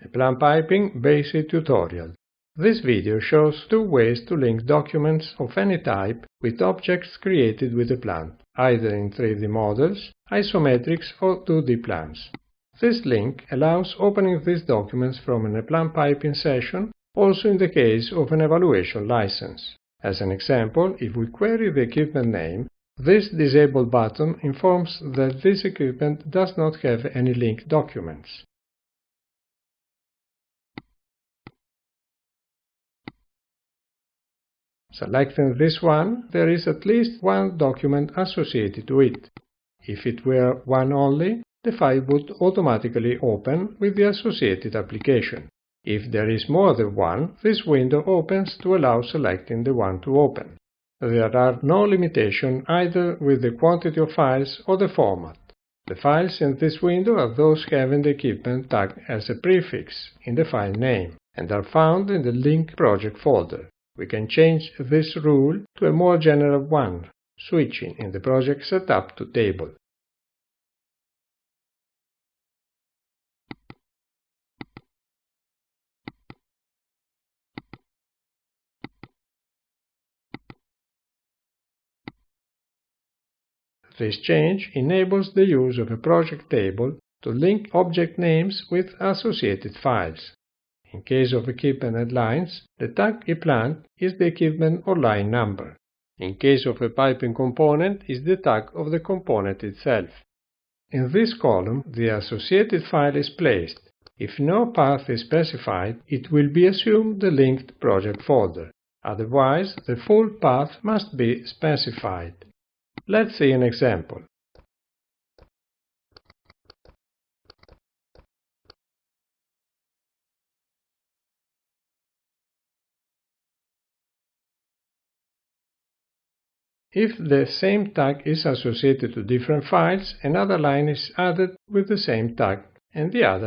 A Plant Piping Basic tutorial. This video shows two ways to link documents of any type with objects created with a plant, either in 3D models, isometrics or 2D plans. This link allows opening these documents from an plant piping session, also in the case of an evaluation license. As an example, if we query the equipment name, this Disable button informs that this equipment does not have any linked documents. Selecting this one, there is at least one document associated to it. If it were one only, the file would automatically open with the associated application. If there is more than one, this window opens to allow selecting the one to open. There are no limitations either with the quantity of files or the format. The files in this window are those having the equipment tag as a prefix in the file name and are found in the Link Project folder. We can change this rule to a more general one, switching in the project setup to Table. This change enables the use of a project table to link object names with associated files. In case of equipment headlines, the tag EPLANT is the equipment or line number. In case of a piping component, is the tag of the component itself. In this column, the associated file is placed. If no path is specified, it will be assumed the linked project folder. Otherwise, the full path must be specified. Let's see an example. If the same tag is associated to different files, another line is added with the same tag and the other